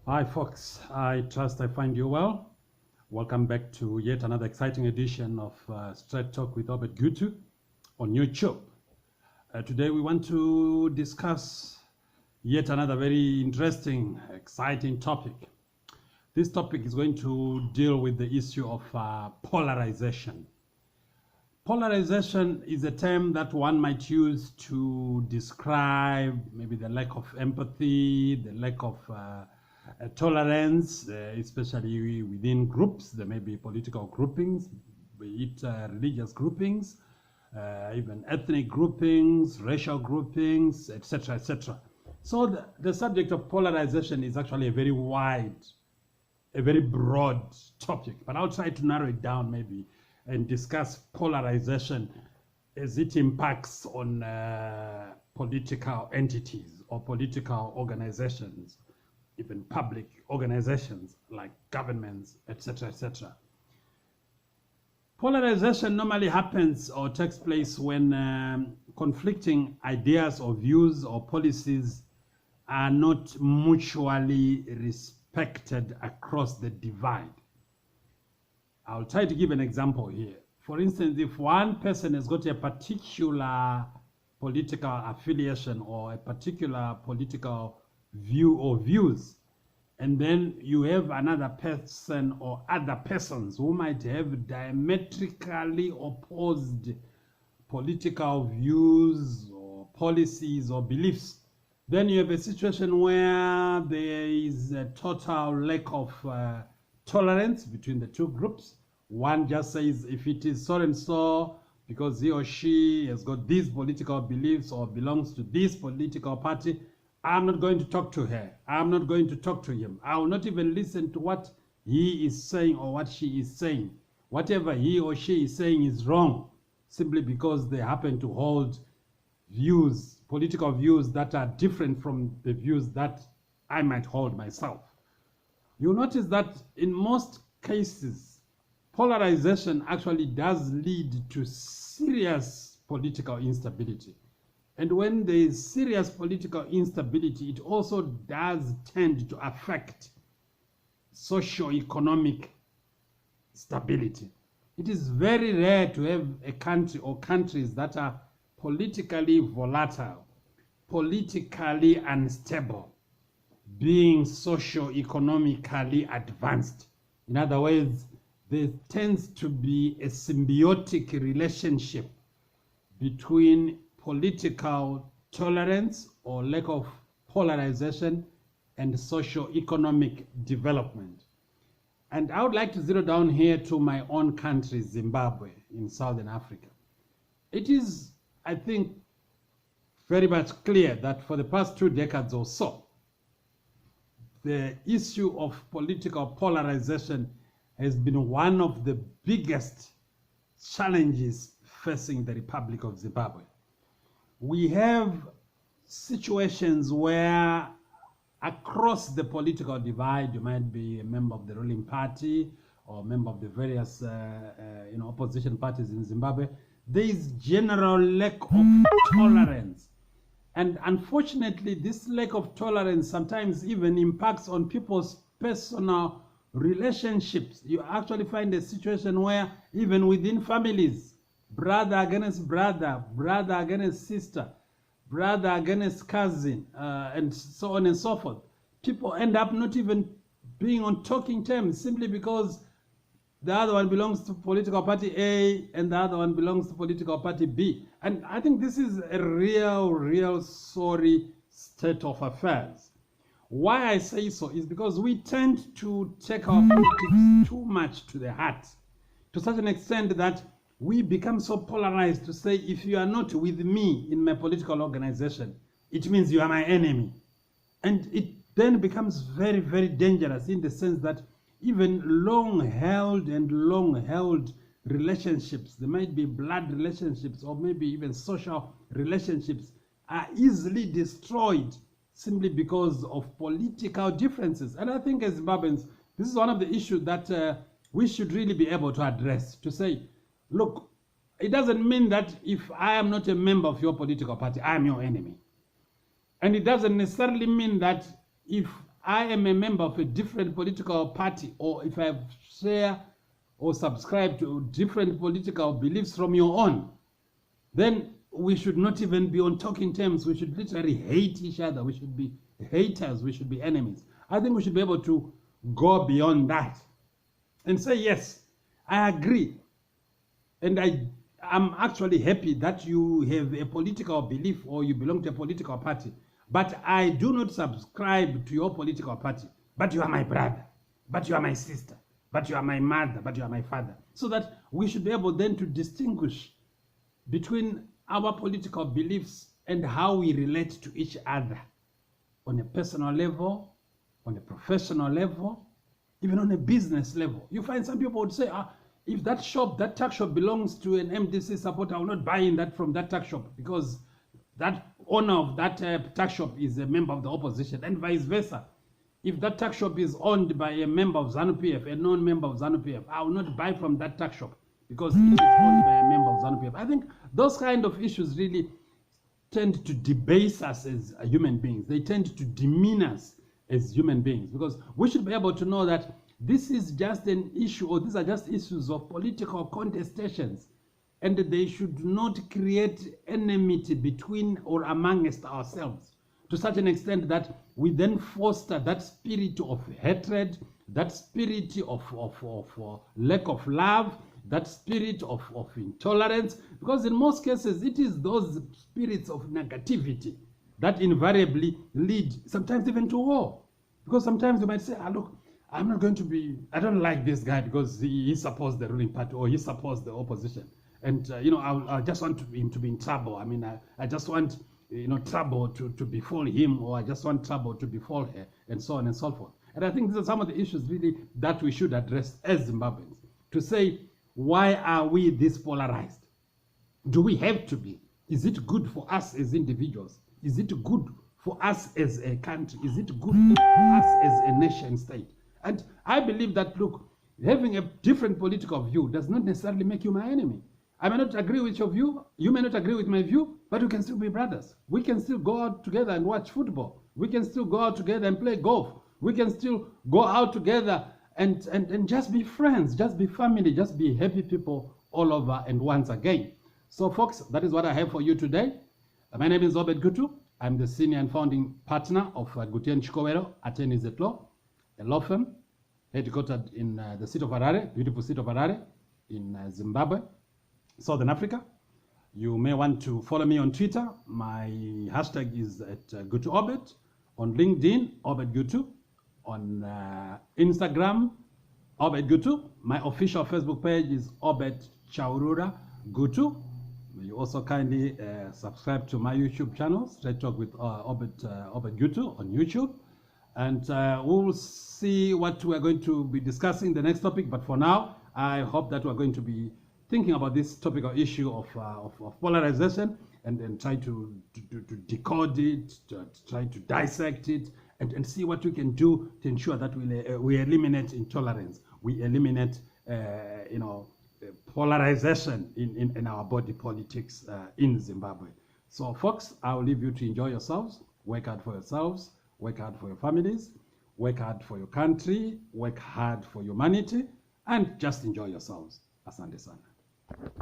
Hi folks, I trust I find you well. Welcome back to yet another exciting edition of Straight Talk with Obert Gutu on YouTube. Today we want to discuss yet another very interesting, exciting topic. This topic is going to deal with the issue of polarization. Polarization is a term that one might use to describe maybe the lack of empathy, the lack of tolerance, especially within groups. There may be political groupings, be it religious groupings, even ethnic groupings, racial groupings, etc., etc. So the subject of polarization is actually a very wide, a very broad topic, but I'll try to narrow it down maybe and discuss polarization as it impacts on political entities or political organizations, even public organizations like governments, etc., etc. Polarization normally happens or takes place when conflicting ideas or views or policies are not mutually respected across the divide. I'll try to give an example here. For instance, if one person has got a particular political affiliation or a particular political view or views, and then you have another person or other persons who might have diametrically opposed political views or policies or beliefs, then you have a situation where there is a total lack of tolerance between the two groups. One just says, if it is so and so, because he or she has got these political beliefs or belongs to this political party, I'm not going to talk to her. I'm not going to talk to him. I will not even listen to what he is saying or what she is saying. Whatever he or she is saying is wrong, simply because they happen to hold views, political views that are different from the views that I might hold myself. You'll notice that in most cases, polarization actually does lead to serious political instability. And when there is serious political instability, it also does tend to affect socio-economic stability. It is very rare to have a country or countries that are politically volatile, politically unstable, being socio-economically advanced. In other words, there tends to be a symbiotic relationship between political tolerance or lack of polarization and socio-economic development. And I would like to zero down here to my own country, Zimbabwe, in Southern Africa. It is, I think, very much clear that for the past 2 decades or so, the issue of political polarization has been one of the biggest challenges facing the Republic of Zimbabwe. We have situations where across the political divide, you might be a member of the ruling party or a member of the various opposition parties in Zimbabwe, there is general lack of tolerance. And unfortunately, this lack of tolerance sometimes even impacts on people's personal relationships. You actually find a situation where even within families, brother against brother, brother against sister, brother against cousin, and so on and so forth, people end up not even being on talking terms simply because the other one belongs to political party A and the other one belongs to political party B. And I think this is a real sorry state of affairs. Why I say so is because we tend to take our politics too much to the heart, to such an extent that we become so polarized to say, if you are not with me in my political organization, it means you are my enemy. And it then becomes very, very dangerous in the sense that even long-held relationships, there might be blood relationships or maybe even social relationships, are easily destroyed simply because of political differences. And I think as Zimbabweans, this is one of the issues that we should really be able to address, to say, look, it doesn't mean that if I am not a member of your political party, I am your enemy. And it doesn't necessarily mean that if I am a member of a different political party, or if I share or subscribe to different political beliefs from your own, then we should not even be on talking terms. We should literally hate each other. We should be haters. We should be enemies. I think we should be able to go beyond that and say, yes, I agree. And I'm actually happy that you have a political belief or you belong to a political party. But I do not subscribe to your political party. But you are my brother. But you are my sister. But you are my mother. But you are my father. So that we should be able then to distinguish between our political beliefs and how we relate to each other on a personal level, on a professional level, even on a business level. You find some people would say, if that tuck shop belongs to an MDC supporter, I will not buy in that from that tuck shop because that owner of that tuck shop is a member of the opposition, and vice versa. If that tuck shop is owned by a member of ZANU-PF, a non-member of ZANU-PF, I will not buy from that tuck shop because it is owned by a member of ZANU-PF. I think those kind of issues really tend to debase us as human beings. They tend to demean us as human beings, because we should be able to know that this is just an issue, or these are just issues of political contestations, and they should not create enmity between or amongst ourselves to such an extent that we then foster that spirit of hatred, that spirit of lack of love, that spirit of intolerance, because in most cases it is those spirits of negativity that invariably lead sometimes even to war. Because sometimes you might say, look, I don't like this guy because he supports the ruling party or he supports the opposition. And, I just want him to be in trouble. I mean, I just want, trouble to befall him, or I just want trouble to befall her, and so on and so forth. And I think these are some of the issues really that we should address as Zimbabweans, to say, why are we this polarized? Do we have to be? Is it good for us as individuals? Is it good for us as a country? Is it good for us as a nation state? And I believe that, look, having a different political view does not necessarily make you my enemy. I may not agree with your view, you may not agree with my view, but we can still be brothers. We can still go out together and watch football. We can still go out together and play golf. We can still go out together and just be friends, just be family, just be happy people all over and once again. So folks, that is what I have for you today. My name is Obert Gutu. I'm the senior and founding partner of Gutu and Chikowero Attorneys at Law, a law firm headquartered in the city of Harare, beautiful city of Harare in Zimbabwe, Southern Africa. You may want to follow me on Twitter. My hashtag is at Gutu Obert. On LinkedIn, Obert Gutu. On Instagram, Obert Gutu. My official Facebook page is Obert Chaurura Gutu. You also kindly subscribe to my YouTube channel, Straight Talk with Obert Gutu on YouTube. And we'll see what we're going to be discussing the next topic. But for now, I hope that we're going to be thinking about this topical issue of polarization and try to decode it, to try to dissect it, and see what we can do to ensure that we eliminate intolerance, we eliminate polarization in our body politics in Zimbabwe. So folks, I will leave you to enjoy yourselves, work hard for yourselves, work hard for your families, work hard for your country, work hard for humanity, and just enjoy yourselves. Asante sana.